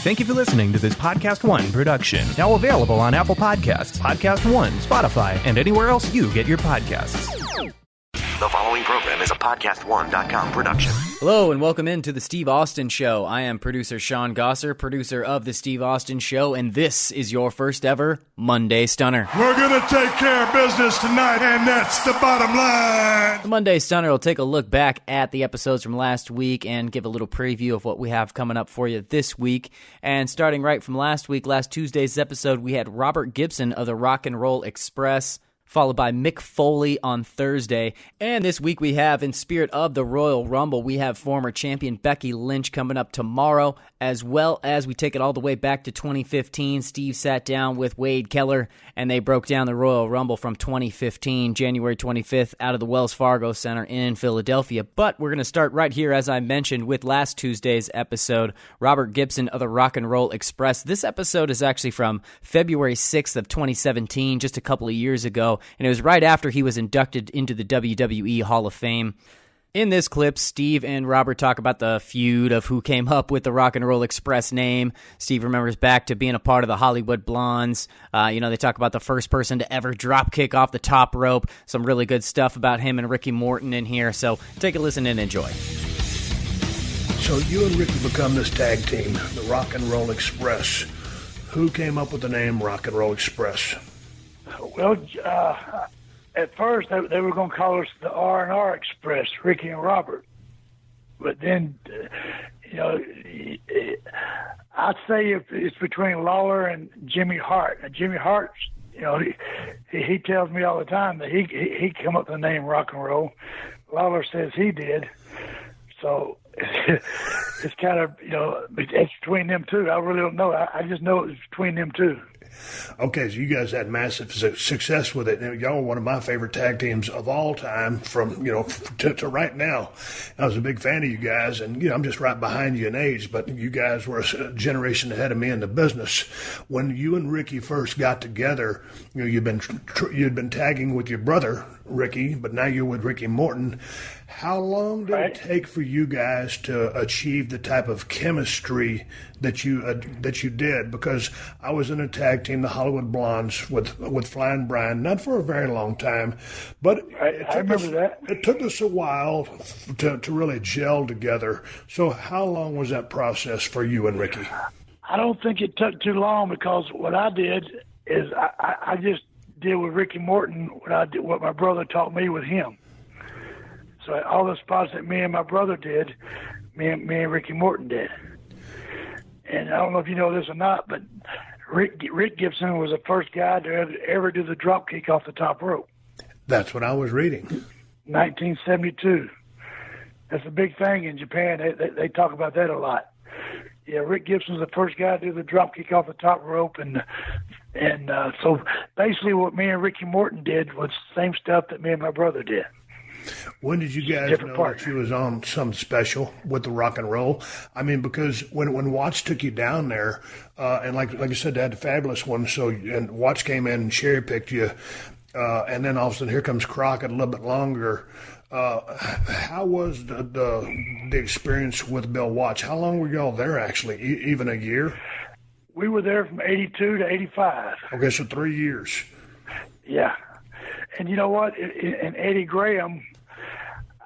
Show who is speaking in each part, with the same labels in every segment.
Speaker 1: Thank you for listening to this PodcastOne production. Now available on Apple Podcasts, PodcastOne, Spotify, and anywhere else you get your podcasts.
Speaker 2: The following program is a PodcastOne.com production.
Speaker 3: Hello and welcome into the Steve Austin Show. I am producer Sean Gosser, producer of the Steve Austin Show, and this is your first ever Monday Stunner.
Speaker 4: We're going to take care of business tonight, and that's the bottom line.
Speaker 3: The Monday Stunner will take a look back at the episodes from last week and give a little preview of what we have coming up for you this week. And starting right from last week, last Tuesday's episode, we had Robert Gibson of the Rock and Roll Express, followed by Mick Foley on Thursday. And this week we have, in spirit of the Royal Rumble, we have former champion Becky Lynch coming up tomorrow, as well as we take it all the way back to 2015. Steve sat down with Wade Keller, and they broke down the Royal Rumble from 2015, January 25th, out of the Wells Fargo Center in Philadelphia. But we're going to start right here, as I mentioned, with last Tuesday's episode, Robert Gibson of the Rock and Roll Express. This episode is actually from February 6th of 2017, just a couple of years ago, and it was right after he was inducted into the WWE Hall of Fame. In this clip, Steve and Robert talk about the feud of who came up with the Rock and Roll Express name. Steve remembers back to being a part of the Hollywood Blondes. They talk about the first person to ever drop kick off the top rope. Some really good stuff about him and Ricky Morton in here, so take a listen and enjoy.
Speaker 4: So you and Ricky become this tag team, the Rock and Roll Express. Who came up with the name Rock and Roll Express?
Speaker 5: Well, at first they were going to call us the R&R Express, Ricky and Robert. But then, I'd say it's between Lawler and Jimmy Hart. And Jimmy Hart, he tells me all the time that he come up with the name Rock and Roll. Lawler says he did. So it's kind of, it's between them two. I really don't know. I just know it's between them two.
Speaker 4: Okay, so you guys had massive success with it. Y'all were one of my favorite tag teams of all time from, to right now. I was a big fan of you guys, and, I'm just right behind you in age, but you guys were a generation ahead of me in the business. When you and Ricky first got together, you'd been tagging with your brother, Ricky, but now you're with Ricky Morton. How long did it take for you guys to achieve the type of chemistry that you did? Because I was in a tag team, the Hollywood Blondes, with Flying Brian, not for a very long time, but
Speaker 5: I remember that.
Speaker 4: It took us a while to really gel together. So how long was that process for you and Ricky?
Speaker 5: I don't think it took too long, because what I did is I just did with Ricky Morton what my brother taught me with him. So all the spots that me and my brother did, me and Ricky Morton did. And I don't know if you know this or not, but Rick Gibson was the first guy to ever do the drop kick off the top rope.
Speaker 4: That's what I was reading.
Speaker 5: 1972. That's a big thing in Japan. They talk about that a lot. Yeah, Rick Gibson was the first guy to do the drop kick off the top rope, and so basically what me and Ricky Morton did was the same stuff that me and my brother did.
Speaker 4: When did you guys know that you was on something special with the Rock and Roll? I mean, because when Watts took you down there, and like I said, they had the fabulous one, and Watts came in and cherry-picked you, and then all of a sudden here comes Crockett a little bit longer. How was the experience with Bill Watts? How long were y'all there, actually, even a year?
Speaker 5: We were there from 82 to 85.
Speaker 4: Okay, so 3 years.
Speaker 5: Yeah. And you know what? And Eddie Graham,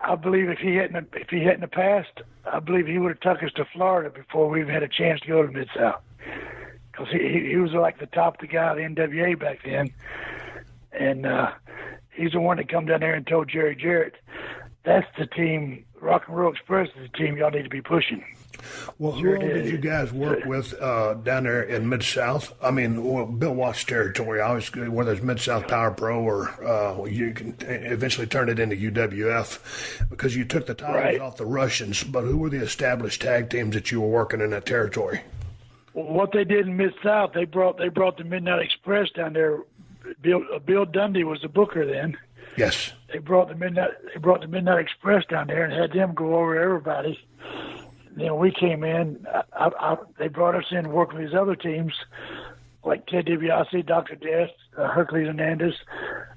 Speaker 5: I believe if he hadn't passed, I believe he would have took us to Florida before we even had a chance to go to Mid-South. Because he was like the top of the guy of the NWA back then. And he's the one that come down there and told Jerry Jarrett, that's the team, Rock and Roll Express is the team y'all need to be pushing.
Speaker 4: Well, who all did you guys work with down there in Mid-South? I mean, Bill Watts' territory, whether it's Mid-South Power Pro or you can eventually turn it into UWF, because you took the titles off the Russians. But who were the established tag teams that you were working in that territory?
Speaker 5: Well, what they did in Mid-South, they brought the Midnight Express down there. Bill Dundee was the booker then.
Speaker 4: Yes.
Speaker 5: They brought the Midnight Express down there and had them go over everybody. Then we came in. They brought us in to work with these other teams, like Ted DiBiase, Dr. Death, Hercules Hernandez.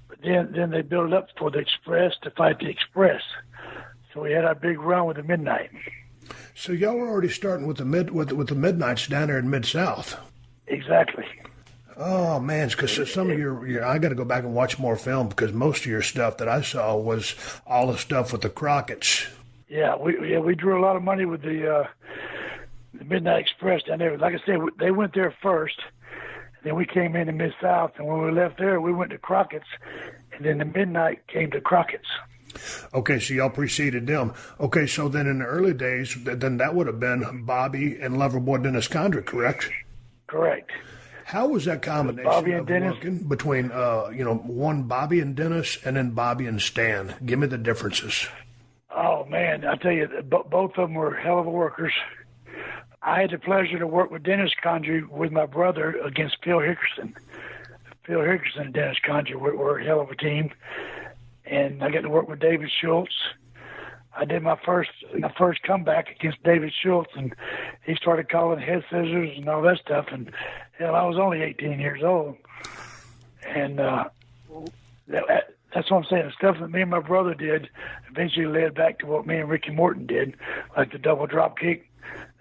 Speaker 5: But then they built it up for the Express to fight the Express. So we had our big run with the Midnight.
Speaker 4: So y'all were already starting with the midnights down there in Mid-South.
Speaker 5: Exactly.
Speaker 4: Oh man, because some of your I got to go back and watch more film because most of your stuff that I saw was all the stuff with the Crockett's.
Speaker 5: Yeah, we drew a lot of money with the Midnight Express down there. Like I said, they went there first, and then we came into Mid-South, and when we left there, we went to Crockett's, and then the Midnight came to Crockett's.
Speaker 4: Okay, so y'all preceded them. Okay, so then in the early days, then that would have been Bobby and Loverboy Dennis Condra, correct?
Speaker 5: Correct.
Speaker 4: How was that combination
Speaker 5: Bobby and
Speaker 4: of
Speaker 5: Dennis?
Speaker 4: working between, one Bobby and Dennis and then Bobby and Stan? Give me the differences.
Speaker 5: Oh, man, I tell you, both of them were hell of a workers. I had the pleasure to work with Dennis Condra with my brother against Phil Hickerson. Phil Hickerson and Dennis Condra were a hell of a team. And I got to work with David Schultz. I did my first comeback against David Schultz, and he started calling head scissors and all that stuff. And hell, I was only 18 years old. And that's what I'm saying. The stuff that me and my brother did eventually led back to what me and Ricky Morton did, like the double drop kick.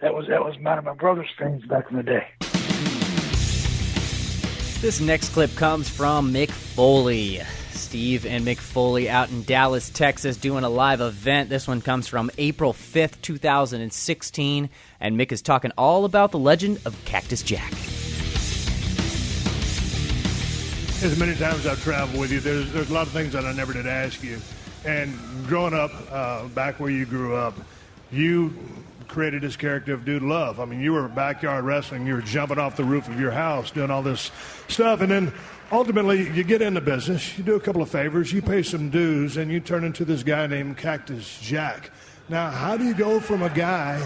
Speaker 5: That was mine and my brother's things back in the day.
Speaker 3: This next clip comes from Mick Foley. Steve and Mick Foley out in Dallas, Texas, doing a live event. This one comes from April 5th, 2016, and Mick is talking all about the legend of Cactus Jack.
Speaker 4: As many times I've traveled with you, there's a lot of things that I never did ask you. And growing up, back where you grew up, you created this character of Dude Love. I mean, you were backyard wrestling. You were jumping off the roof of your house, doing all this stuff. And then ultimately, you get into business. You do a couple of favors. You pay some dues, and you turn into this guy named Cactus Jack. Now, how do you go from a guy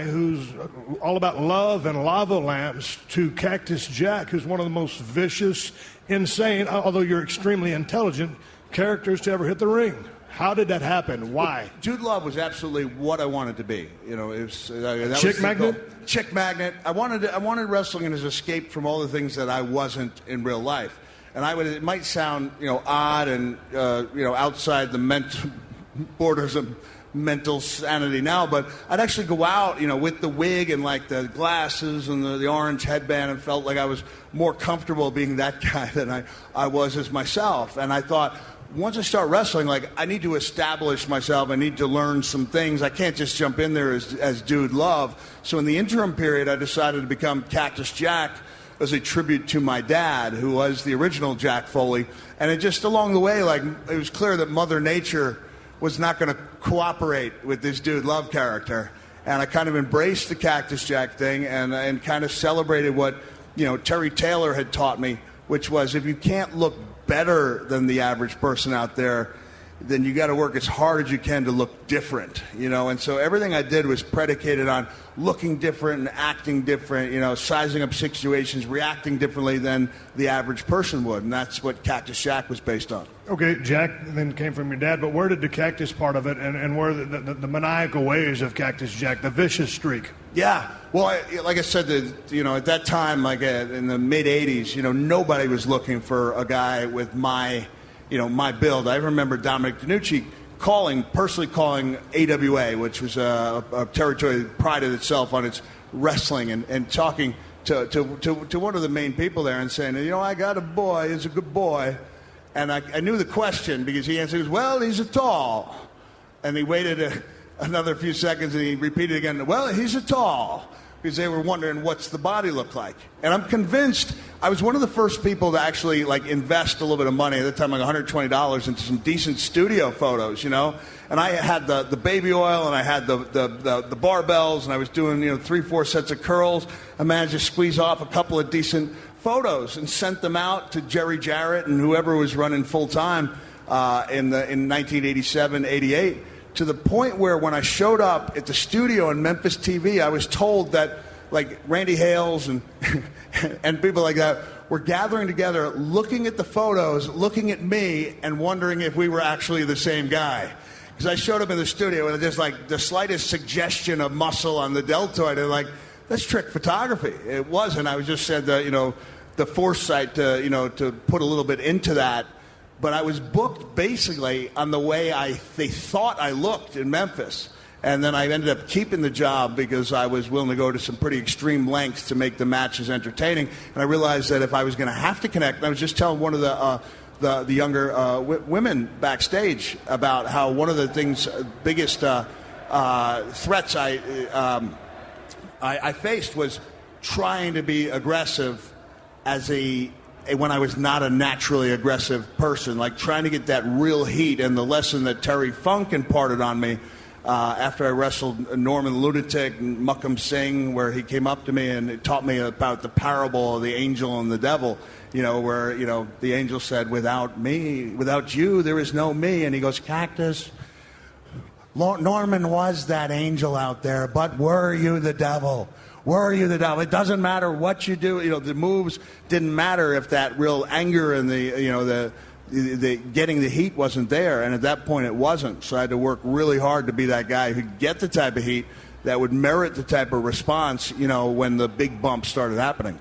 Speaker 4: who's all about love and lava lamps to Cactus Jack, who's one of the most vicious, insane, although you're extremely intelligent, characters to ever hit the ring? How did that happen? Why?
Speaker 6: Dude Love was absolutely what I wanted to be. You know, it was that
Speaker 4: Chick
Speaker 6: was
Speaker 4: magnet.
Speaker 6: Chick magnet. I wanted wrestling as an escape from all the things that I wasn't in real life. And it might sound odd and outside the borders of mental sanity now, but I'd actually go out with the wig and like the glasses and the orange headband and felt like I was more comfortable being that guy than I was as myself. And I thought, once I start wrestling, I need to establish myself. I need to learn some things. I can't just jump in there as Dude Love. So in the interim period, I decided to become Cactus Jack as a tribute to my dad, who was the original Jack Foley. And it just along the way, it was clear that Mother Nature was not going to cooperate with this Dude Love character. And I kind of embraced the Cactus Jack thing and kind of celebrated what Terry Taylor had taught me, which was if you can't look better than the average person out there, then you got to work as hard as you can to look different, And so everything I did was predicated on looking different and acting different, sizing up situations, reacting differently than the average person would. And that's what Cactus Jack was based on.
Speaker 4: Okay, Jack then came from your dad, but where did the cactus part of it and where the maniacal ways of Cactus Jack, the vicious streak?
Speaker 6: Yeah. Well, like I said, at that time, in the mid-'80s, nobody was looking for a guy with my build. I remember Dominic DeNucci personally calling AWA, which was a territory that prided itself on its wrestling, and talking to one of the main people there and saying, I got a boy, he's a good boy. And I knew the question because he answered, well, he's a tall. And he waited another few seconds and he repeated again, well, he's a tall. Because they were wondering what's the body look like. And I'm convinced I was one of the first people to actually invest a little bit of money at the time, $120 into some decent studio photos, And I had the baby oil and I had the barbells and I was doing 3-4 sets of curls. I managed to squeeze off a couple of decent photos and sent them out to Jerry Jarrett and whoever was running full time in 1987, 88. To the point where when I showed up at the studio in Memphis TV, I was told that Randy Hales and and people like that were gathering together, looking at the photos, looking at me, and wondering if we were actually the same guy. Because I showed up in the studio and there's the slightest suggestion of muscle on the deltoid, and that's trick photography. It wasn't. I was just said that the foresight to put a little bit into that but I was booked basically on the way they thought I looked in Memphis. And then I ended up keeping the job because I was willing to go to some pretty extreme lengths to make the matches entertaining. And I realized that if I was going to have to connect, and I was just telling one of the younger women backstage about how one of the things, biggest threats I faced was trying to be aggressive when I was not a naturally aggressive person, like trying to get that real heat. And the lesson that Terry Funk imparted on me after I wrestled Norman Lunatic and Muckam Singh, where he came up to me and it taught me about the parable of the angel and the devil, where, the angel said, without you, there is no me. And he goes, Cactus, Norman was that angel out there, but were you the devil? Were you the devil? It doesn't matter what you do. The moves didn't matter if that real anger and the getting the heat wasn't there. And at that point, it wasn't. So I had to work really hard to be that guy who could get the type of heat that would merit the type of response, when the big bumps started happening.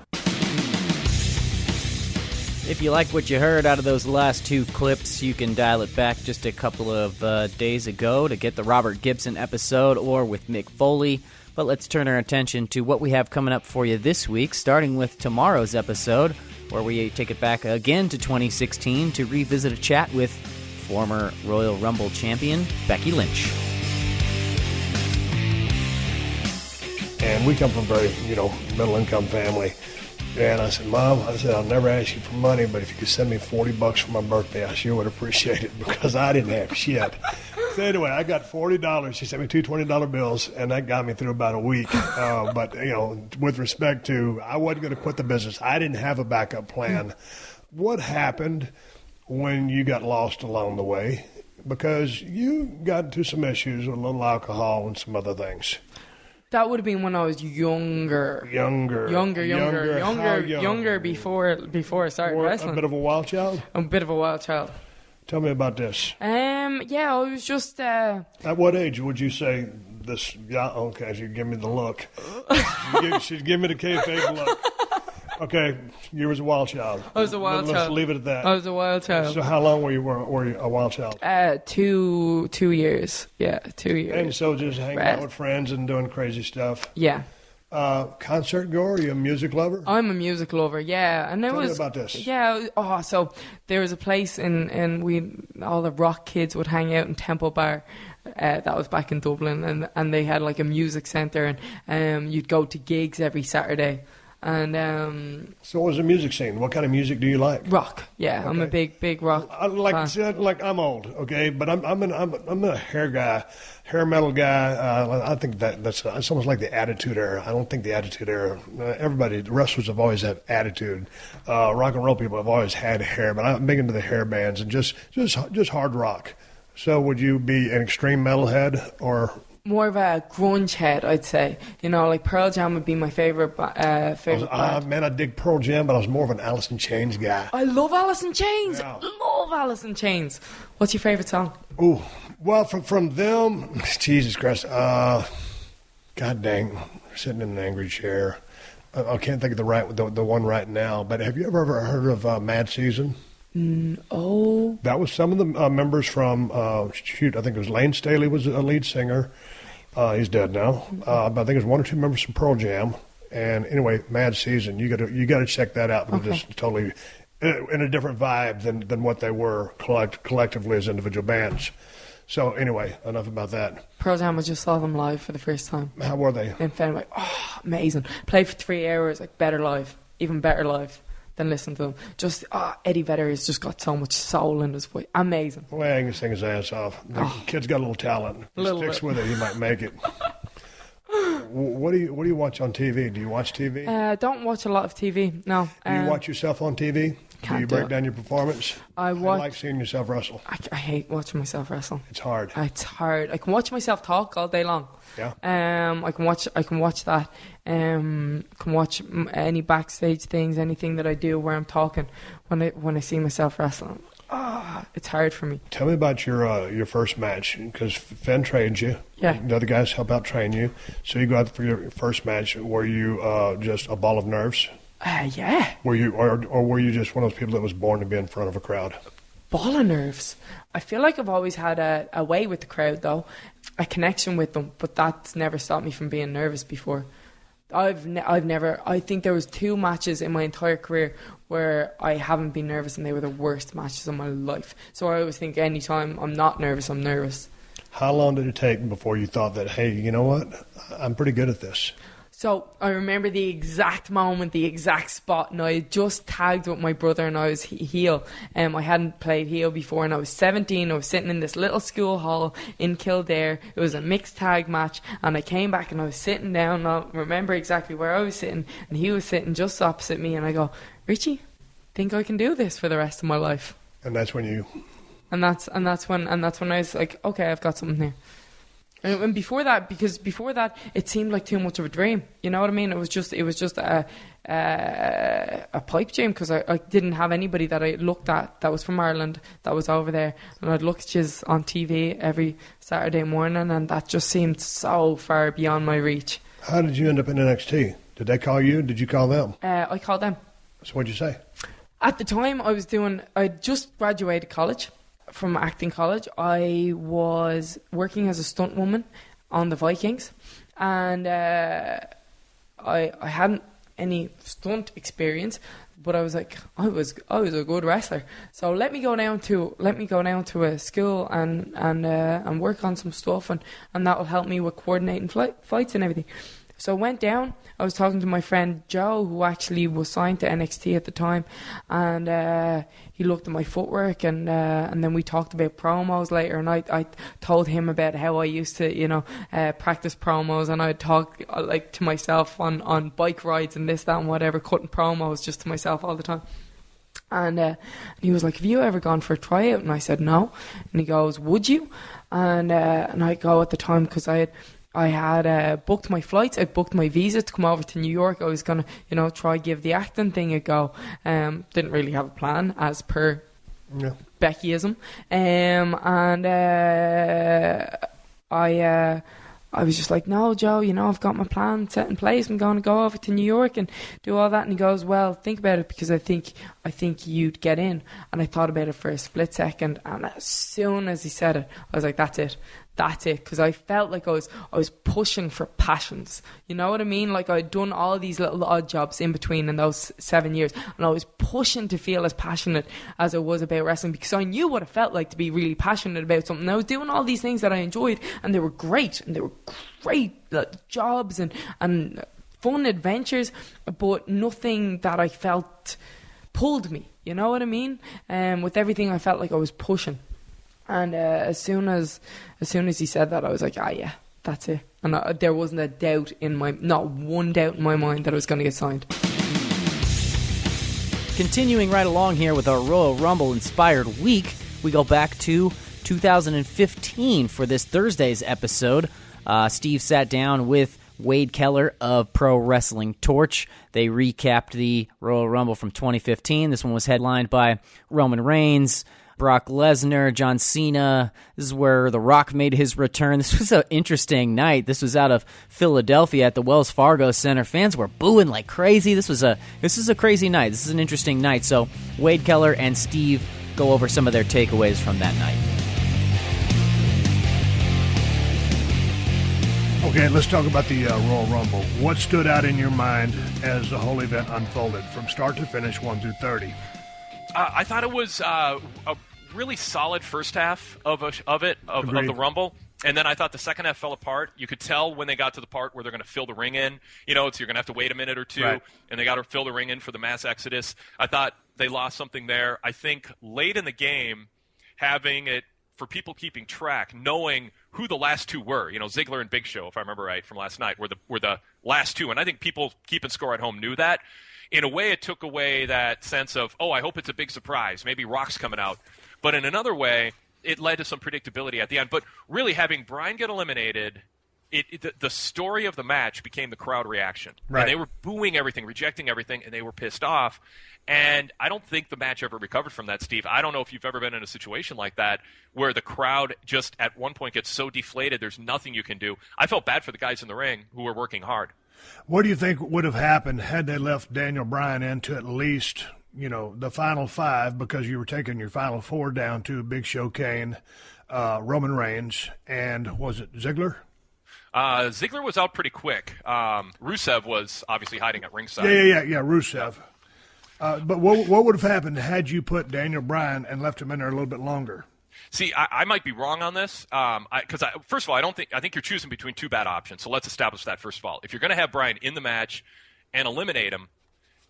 Speaker 3: If you like what you heard out of those last two clips, you can dial it back just a couple of days ago to get the Robert Gibson episode or with Mick Foley. But let's turn our attention to what we have coming up for you this week, starting with tomorrow's episode, where we take it back again to 2016 to revisit a chat with former Royal Rumble champion Becky Lynch.
Speaker 4: And we come from a very, middle-income family. And I said, Mom, I'll never ask you for money, but if you could send me $40 for my birthday, I sure would appreciate it, because I didn't have shit. So anyway, I got $40. She sent me two $20 bills, and that got me through about a week. But, with respect to, I wasn't going to quit the business. I didn't have a backup plan. What happened when you got lost along the way? Because you got into some issues with a little alcohol and some other things.
Speaker 7: That would have been when I was younger. Younger before I started wrestling.
Speaker 4: A bit of a wild child?
Speaker 7: I'm a bit of a wild child.
Speaker 4: Tell me about this.
Speaker 7: Yeah, I was just...
Speaker 4: At what age would you say this... Yeah, okay, she'd give me the look. She'd give me the kayfabe look. Okay, you was a wild child.
Speaker 7: I was a wild child.
Speaker 4: Let's leave it at that.
Speaker 7: I was a wild child.
Speaker 4: So how long were you a wild child?
Speaker 7: 2 years. Yeah, 2 years.
Speaker 4: And so just hanging out with friends and doing crazy stuff.
Speaker 7: Yeah.
Speaker 4: Concert goer? Are you a music lover?
Speaker 7: I'm a music lover, yeah. And
Speaker 4: Tell me about this.
Speaker 7: Yeah. So there was a place and all the rock kids would hang out in Temple Bar. That was back in Dublin, and they had like a music centre, and you'd go to gigs every Saturday. And
Speaker 4: so, what was the music scene? What kind of music do you like?
Speaker 7: Rock, yeah. Okay. I'm a big rock.
Speaker 4: I'm old, okay, but I'm a hair metal guy. I think that's almost like the Attitude Era. I don't think the Attitude Era. The wrestlers have always had attitude. Rock and roll people have always had hair, but I'm big into the hair bands and just hard rock. So, would you be an extreme metalhead or?
Speaker 7: More of a grunge head, I'd say. Like Pearl Jam would be my favorite band.
Speaker 4: Man, I dig Pearl Jam, but I was more of an Alice in Chains guy.
Speaker 7: I love Alice in Chains.
Speaker 4: Yeah.
Speaker 7: Love Alice in Chains. What's your favorite song?
Speaker 4: Ooh, well, from them, Jesus Christ. God dang, sitting in an angry chair. I can't think of the one right now. But have you ever heard of Mad Season?
Speaker 7: Oh.
Speaker 4: That was some of the members from, I think it was Lane Staley was a lead singer. He's dead now. But I think it was one or two members from Pearl Jam. And anyway, Mad Season, you got to check that out because it's totally in a different vibe than what they were collectively as individual bands. So anyway, enough about that.
Speaker 7: Pearl Jam, I just saw them live for the first time.
Speaker 4: How were they?
Speaker 7: In Fenway. Oh, amazing. Played for 3 hours, like better live, even better live than listen to them. Just Eddie Vedder has just got so much soul in his voice. Amazing.
Speaker 4: Well, he can sing his ass off. The kid's got a little talent. If he sticks with it, he might make it. What do you watch on TV? Do you watch TV?
Speaker 7: I don't watch a lot of TV. No.
Speaker 4: Do you watch yourself on TV? Do you break down your performance? I like seeing yourself wrestle.
Speaker 7: I hate watching myself wrestle.
Speaker 4: It's hard.
Speaker 7: It's hard. I can watch myself talk all day long.
Speaker 4: Yeah.
Speaker 7: I can watch that. Can watch any backstage things, anything that I do where I'm talking. When I see myself wrestling, it's hard for me.
Speaker 4: Tell me about your first match, because Fenn trained you.
Speaker 7: Yeah.
Speaker 4: The other guys help out train you. So you go out for your first match. Were you just a ball of nerves?
Speaker 7: Yeah.
Speaker 4: Were you, or were you just one of those people that was born to be in front of a crowd?
Speaker 7: ball of nerves. I feel like I've always had a way with the crowd, though, a connection with them, but that's never stopped me from being nervous before. I've never. I think there was 2 matches in my entire career where I haven't been nervous, and they were the worst matches of my life. So I always think anytime I'm not nervous, I'm nervous.
Speaker 4: How long did it take before you thought that, hey, you know what, I'm pretty good at this?
Speaker 7: So I remember the exact moment, the exact spot, and I had just tagged with my brother, and I was heel. I hadn't played heel before, and I was 17. I was sitting in this little school hall in Kildare. It was a mixed tag match, and I came back and I was sitting down. And I remember exactly where I was sitting, and he was sitting just opposite me. And I go, Richie, think I can do this for the rest of my life?
Speaker 4: And that's when you.
Speaker 7: And that's when I was like, okay, I've got something here. And before that, because before that, it seemed like too much of a dream. You know what I mean? It was just a pipe dream, because I didn't have anybody that I looked at that was from Ireland, that was over there, and I'd look at you on TV every Saturday morning, and that just seemed so far beyond my reach.
Speaker 4: How did you end up in NXT? Did they call you? Did you call them?
Speaker 7: I called them.
Speaker 4: So what'd you say?
Speaker 7: At the time, I just graduated college. From acting college, I was working as a stunt woman on the Vikings, and I hadn't any stunt experience, but I was like, I was a good wrestler. So let me go down to a school and work on some stuff, and that will help me with coordinating fights and everything. So I went down. I was talking to my friend Joe, who actually was signed to NXT at the time, and he looked at my footwork, and then we talked about promos later, and I told him about how I used to, practice promos, and I'd talk like to myself on bike rides and this, that, and whatever, cutting promos just to myself all the time. And he was like, have you ever gone for a tryout? And I said, no. And he goes, would you? And I go at the time, because I had booked my flights. I booked my visa to come over to New York. I was going to, try give the acting thing a go. Didn't really have a plan, as per Beckyism. I was just like, no, Joe, I've got my plan set in place. I'm going to go over to New York and do all that. And he goes, well, think about it, because I think you'd get in. And I thought about it for a split second. And as soon as he said it, I was like, that's it. Because I felt like I was pushing for passions. You know what I mean? Like, I'd done all these little odd jobs in between in those 7 years, and I was pushing to feel as passionate as I was about wrestling, because I knew what it felt like to be really passionate about something. And I was doing all these things that I enjoyed, and they were great, jobs and fun adventures, but nothing that I felt pulled me. You know what I mean? With everything, I felt like I was pushing. And as soon as he said that, I was like, yeah, that's it. And there wasn't not one doubt in my mind that I was going to get signed.
Speaker 3: Continuing right along here with our Royal Rumble inspired week, we go back to 2015 for this Thursday's episode. Steve sat down with Wade Keller of Pro Wrestling Torch. They recapped the Royal Rumble from 2015. This one was headlined by Roman Reigns, Brock Lesnar, John Cena. This is where The Rock made his return. This was an interesting night. This was out of Philadelphia at the Wells Fargo Center. Fans were booing like crazy. This is a crazy night. This is an interesting night. So Wade Keller and Steve go over some of their takeaways from that night.
Speaker 4: Okay, let's talk about the Royal Rumble. What stood out in your mind as the whole event unfolded from start to finish, 1 through 30?
Speaker 8: I thought it was a really solid first half of the Rumble, and then I thought the second half fell apart. You could tell when they got to the part where they're going to fill the ring in. You're going to have to wait a minute or two, right, and they got to fill the ring in for the mass exodus. I thought they lost something there. I think late in the game, having it for people keeping track, knowing who the last two were, Ziggler and Big Show, if I remember right from last night, were the last two, and I think people keeping score at home knew that. In a way, it took away that sense of, I hope it's a big surprise. Maybe Rock's coming out. But in another way, it led to some predictability at the end. But really, having Bryan get eliminated, the story of the match became the crowd reaction. Right. And they were booing everything, rejecting everything, and they were pissed off. And I don't think the match ever recovered from that, Steve. I don't know if you've ever been in a situation like that where the crowd just at one point gets so deflated there's nothing you can do. I felt bad for the guys in the ring who were working hard.
Speaker 4: What do you think would have happened had they left Daniel Bryan in to at least the final 5 because you were taking your final 4 down to Big Show Kane, Roman Reigns, and was it Ziggler?
Speaker 8: Ziggler was out pretty quick. Rusev was obviously hiding at ringside.
Speaker 4: Yeah, Rusev. But what would have happened had you put Daniel Bryan and left him in there a little bit longer?
Speaker 8: See, I might be wrong on this because, first of all, I think you're choosing between 2 bad options. So let's establish that first of all. If you're going to have Bryan in the match and eliminate him,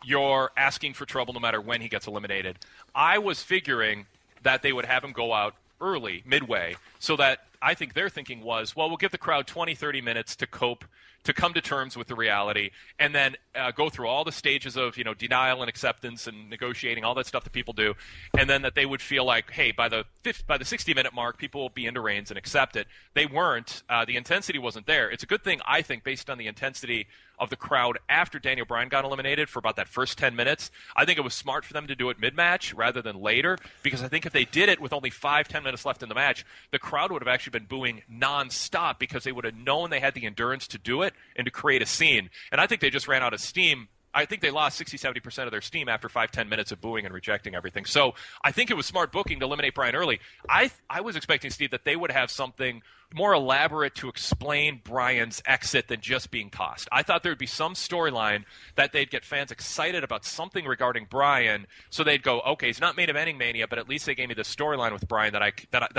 Speaker 8: you're asking for trouble no matter when he gets eliminated. I was figuring that they would have him go out early, midway, so that I think their thinking was, well, we'll give the crowd 20, 30 minutes to cope, to come to terms with the reality, and then go through all the stages of denial and acceptance and negotiating, all that stuff that people do, and then that they would feel like, hey, by the 60-minute mark, people will be into Reigns and accept it. They weren't. The intensity wasn't there. It's a good thing, I think, based on the intensity of the crowd after Daniel Bryan got eliminated for about that first 10 minutes. I think it was smart for them to do it mid-match rather than later, because I think if they did it with only 5-10 minutes left in the match, the crowd would have actually been booing nonstop because they would have known they had the endurance to do it and to create a scene. And I think they just ran out of steam. I think they lost 60-70% of their steam after 5-10 minutes of booing and rejecting everything. So I think it was smart booking to eliminate Bryan early. I was expecting, Steve, that they would have something more elaborate to explain Bryan's exit than just being tossed. I thought there would be some storyline that they'd get fans excited about something regarding Bryan, so they'd go, okay, he's not main eventing Mania, but at least they gave me this storyline with Bryan that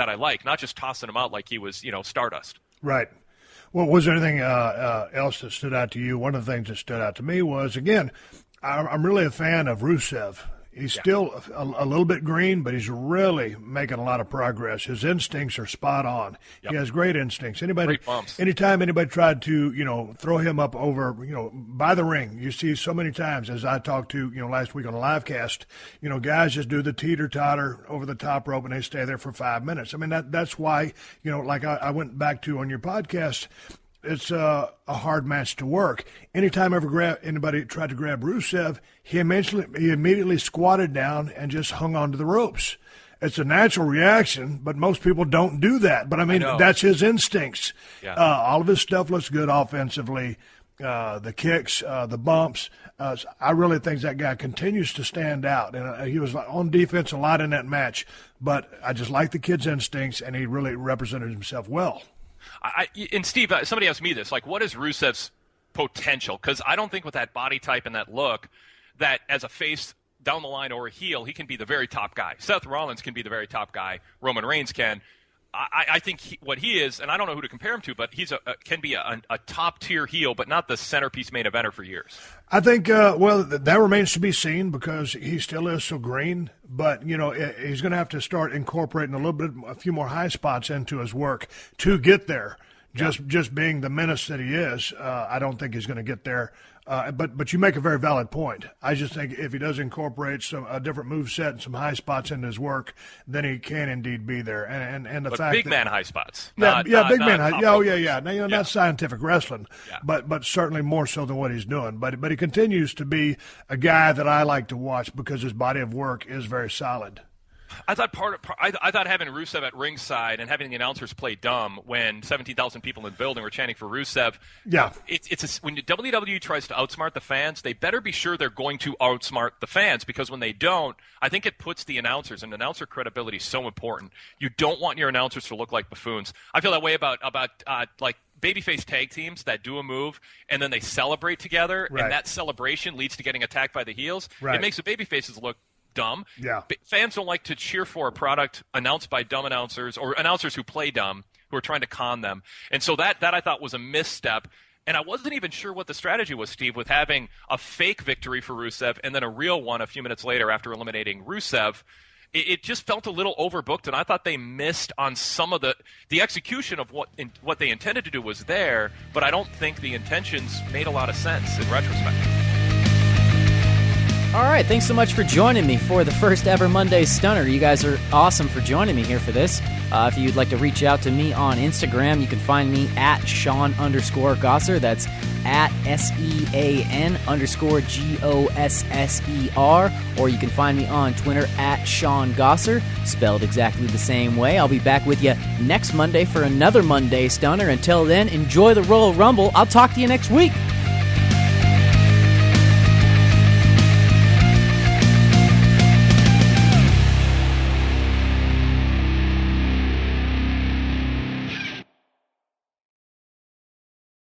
Speaker 8: I like, not just tossing him out like he was, Stardust.
Speaker 4: Right. Well, was there anything else that stood out to you? One of the things that stood out to me was, again, I'm really a fan of Rusev. He's still a little bit green, but he's really making a lot of progress. His instincts are spot on. Yep. He has great instincts. Anytime anybody tried to, throw him up over, by the ring, you see so many times, as I talked to, last week on a live cast, guys just do the teeter-totter over the top rope and they stay there for 5 minutes. I mean, that's why, like I went back to on your podcast, it's a hard match to work. Anytime anybody tried to grab Rusev, he immediately squatted down and just hung onto the ropes. It's a natural reaction, but most people don't do that. But, I mean, that's his instincts. Yeah. All of his stuff looks good offensively. The kicks, the bumps. I really think that guy continues to stand out. And he was on defense a lot in that match. But I just like the kid's instincts, and he really represented himself well.
Speaker 8: And Steve, somebody asked me this, like, what is Rusev's potential? Because I don't think with that body type and that look that as a face down the line or a heel, he can be the very top guy. Seth Rollins can be the very top guy. Roman Reigns can. I think what he is, and I don't know who to compare him to, but he's can be a top-tier heel, but not the centerpiece main eventer for years.
Speaker 4: I think, that remains to be seen because he still is so green. But, he's going to have to start incorporating a few more high spots into his work to get there. Just being the menace that he is, I don't think he's going to get there. But you make a very valid point. I just think if he does incorporate a different move set and some high spots into his work, then he can indeed be there. And the fact
Speaker 8: big man high spots.
Speaker 4: Big man high. Now, not scientific wrestling, but certainly more so than what he's doing. But he continues to be a guy that I like to watch because his body of work is very solid.
Speaker 8: I thought I thought having Rusev at ringside and having the announcers play dumb when 17,000 people in the building were chanting for Rusev.
Speaker 4: Yeah,
Speaker 8: when WWE tries to outsmart the fans, they better be sure they're going to outsmart the fans, because when they don't, I think it puts the announcers, and announcer credibility is so important. You don't want your announcers to look like buffoons. I feel that way about like babyface tag teams that do a move and then they celebrate together, and that celebration leads to getting attacked by the heels. Right. It makes the babyfaces look dumb.
Speaker 4: Yeah.
Speaker 8: Fans don't like to cheer for a product announced by dumb announcers or announcers who play dumb, who are trying to con them. And so that I thought was a misstep. And I wasn't even sure what the strategy was, Steve, with having a fake victory for Rusev and then a real one a few minutes later after eliminating Rusev. It just felt a little overbooked, and I thought they missed on some of the execution of what they intended to do was there, but I don't think the intentions made a lot of sense in retrospect.
Speaker 3: All right, thanks so much for joining me for the first ever Monday Stunner. You guys are awesome for joining me here for this. If you'd like to reach out to me on Instagram, you can find me at Sean_Gosser. That's at SEAN_GOSSER. Or you can find me on Twitter at Sean Gosser, spelled exactly the same way. I'll be back with you next Monday for another Monday Stunner. Until then, enjoy the Royal Rumble. I'll talk to you next week.